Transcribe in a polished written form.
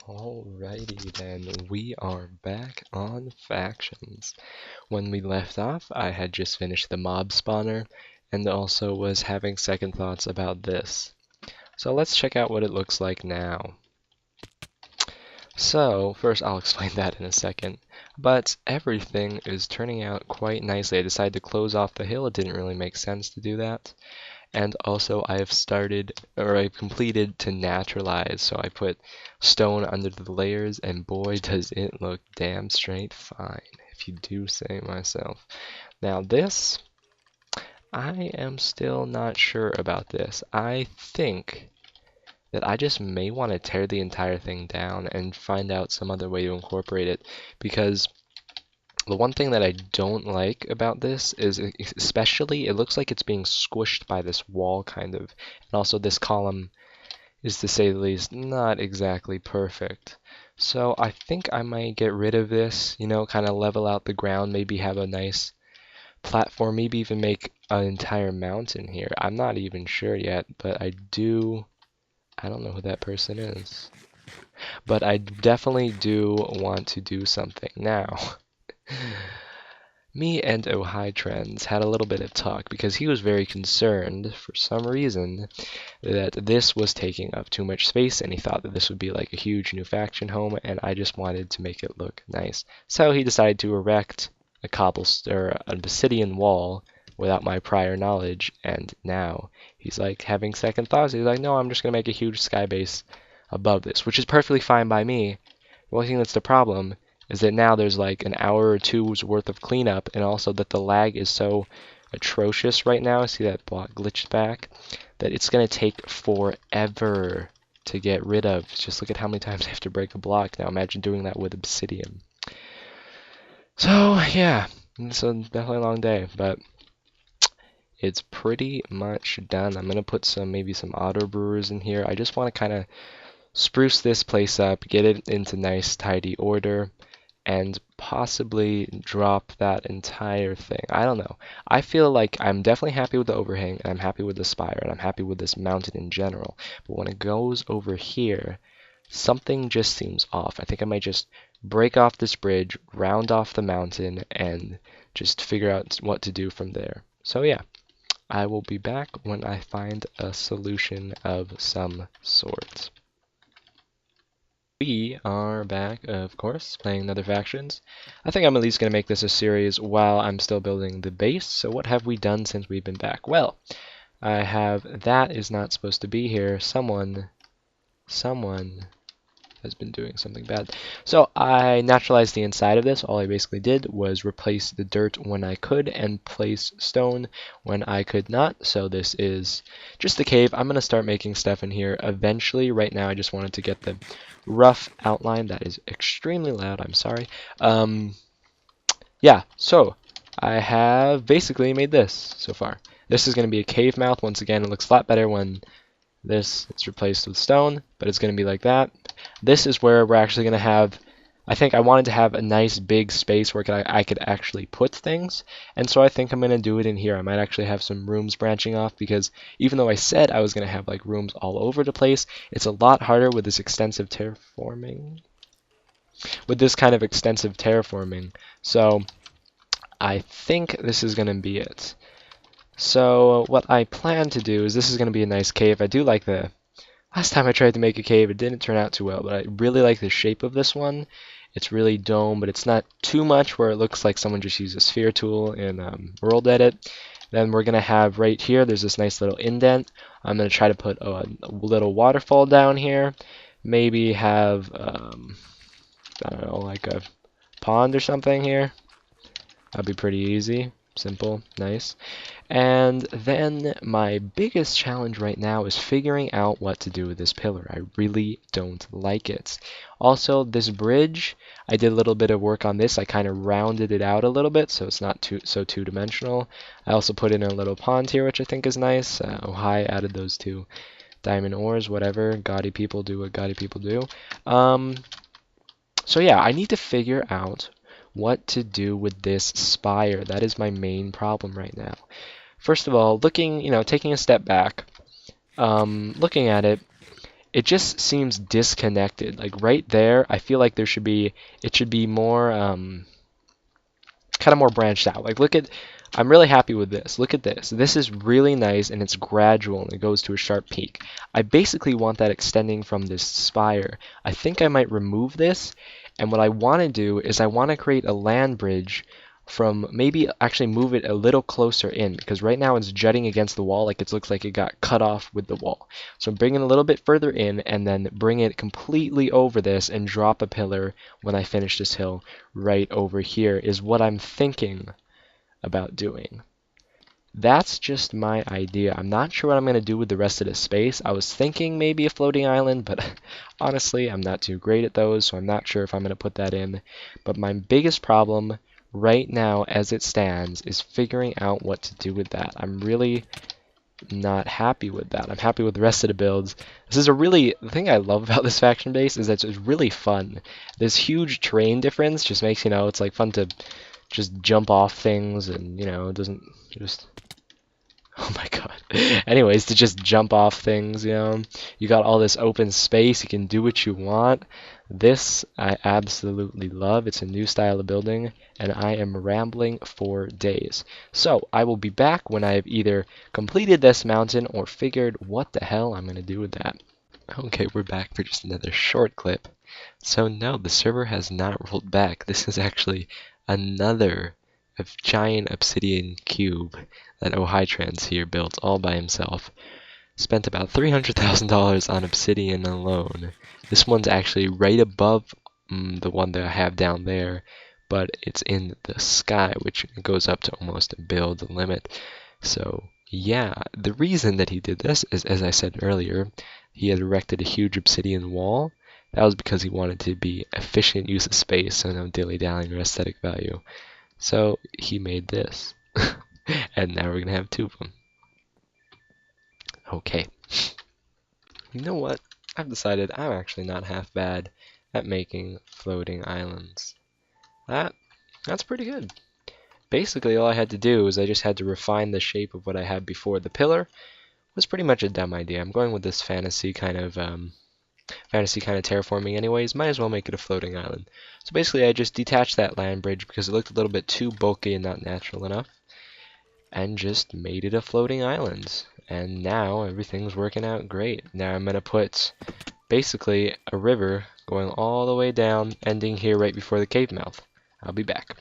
Alrighty then, we are back on factions. When we left off, I had just finished the mob spawner and also was having second thoughts about this. So let's check out what it looks like now. So, first I'll explain that in a second, but everything is turning out quite nicely. I decided to close off the hill. It didn't really make sense to do that. And also I've completed to naturalize, so I put stone under the layers, and boy does it look damn straight fine, if you do say myself. Now this, I am still not sure about this. I think that I just may want to tear the entire thing down and find out some other way to incorporate it, because the one thing that I don't like about this is especially it looks like it's being squished by this wall kind of. And also this column is, to say the least, not exactly perfect. So I think I might get rid of this, you know, kind of level out the ground, maybe have a nice platform, maybe even make an entire mountain here. I'm not even sure yet, but I don't know who that person is. But I definitely do want to do something now. Me and Ohai Trends had a little bit of talk because he was very concerned, for some reason, that this was taking up too much space, and he thought that this would be like a huge new faction home, and I just wanted to make it look nice. So he decided to erect an obsidian wall without my prior knowledge, and now he's like having second thoughts. He's like, no, I'm just gonna make a huge sky base above this, which is perfectly fine by me. The only thing that's the problem is that now there's like an hour or two's worth of cleanup, and also that the lag is so atrocious right now. See that block glitched back? That it's going to take forever to get rid of. Just look at how many times I have to break a block now. Imagine doing that with obsidian. So yeah, it's definitely a long day, but it's pretty much done. I'm going to put maybe some auto brewers in here. I just want to kind of spruce this place up, get it into nice tidy order, and possibly drop that entire thing. I don't know. I feel like I'm definitely happy with the overhang, and I'm happy with the spire, and I'm happy with this mountain in general. But when it goes over here, something just seems off. I think I might just break off this bridge, round off the mountain, and just figure out what to do from there. So yeah, I will be back when I find a solution of some sort. We are back, of course, playing another factions. I think I'm at least going to make this a series while I'm still building the base. So what have we done since we've been back? Well, I have that is not supposed to be here. Someone has been doing something bad. So I naturalized the inside of this. All I basically did was replace the dirt when I could and place stone when I could not. So this is just the cave. I'm going to start making stuff in here eventually. Right now I just wanted to get the rough outline. That is extremely loud. I'm sorry. Yeah, so I have basically made this so far. This is going to be a cave mouth. Once again, it looks a lot better when this is replaced with stone, but it's going to be like that. This is where we're actually going to have, I think I wanted to have a nice big space where I could actually put things, and so I think I'm going to do it in here. I might actually have some rooms branching off, because even though I said I was going to have like rooms all over the place, it's a lot harder with this extensive terraforming. So I think this is going to be it. So what I plan to do is, this is going to be a nice cave. I do like last time I tried to make a cave, it didn't turn out too well, but I really like the shape of this one. It's really dome, but it's not too much where it looks like someone just used a sphere tool in World Edit. Then we're going to have right here, there's this nice little indent. I'm going to try to put a little waterfall down here. Maybe have, I don't know, like a pond or something here. That'd be pretty easy. Simple, nice. And then my biggest challenge right now is figuring out what to do with this pillar. I really don't like it. Also, this bridge, I did a little bit of work on this. I kind of rounded it out a little bit so it's not so two-dimensional. I also put in a little pond here, which I think is nice. Ohai added those two diamond ores, whatever. Gaudy people do what gaudy people do. So yeah, I need to figure out what to do with this spire. That is my main problem right now. First of all, taking a step back, looking at it, it just seems disconnected. Like right there, I feel like it should be more kind of more branched out. Like look at, I'm really happy with this. Look at this. This is really nice and it's gradual and it goes to a sharp peak. I basically want that extending from this spire. I think I might remove this, and what I want to do is I want to create a land bridge from, maybe actually move it a little closer in, because right now it's jutting against the wall like it looks like it got cut off with the wall. So bring it a little bit further in and then bring it completely over this and drop a pillar when I finish this hill right over here is what I'm thinking about doing. That's just my idea. I'm not sure what I'm going to do with the rest of the space. I was thinking maybe a floating island, but honestly, I'm not too great at those, so I'm not sure if I'm going to put that in. But my biggest problem right now, as it stands, is figuring out what to do with that. I'm really not happy with that. I'm happy with the rest of the builds. This is a really, the thing I love about this faction base is that it's really fun. This huge terrain difference just makes, you know, it's like fun to just jump off things and, you know, it doesn't just, oh my god. Anyways, to just jump off things, you know. You got all this open space, you can do what you want. This I absolutely love. It's a new style of building, and I am rambling for days. So I will be back when I have either completed this mountain or figured what the hell I'm going to do with that. Okay, we're back for just another short clip. So no, the server has not rolled back. This is actually another giant obsidian cube that Ohaitrans here built all by himself. Spent about $300,000 on obsidian alone. This one's actually right above the one that I have down there, but it's in the sky, which goes up to almost a build limit. So yeah, the reason that he did this is, as I said earlier, he had erected a huge obsidian wall. That was because he wanted to be efficient use of space, so no dilly-dallying or aesthetic value. So he made this. And now we're gonna have two of them. Okay. You know what? I've decided I'm actually not half bad at making floating islands. That's pretty good. Basically, all I had to do is I just had to refine the shape of what I had before. The pillar was pretty much a dumb idea. I'm going with this fantasy kind of terraforming anyways. Might as well make it a floating island. So basically, I just detached that land bridge because it looked a little bit too bulky and not natural enough, and just made it a floating island. And now everything's working out great. Now I'm gonna put basically a river going all the way down, ending here right before the cave mouth. I'll be back.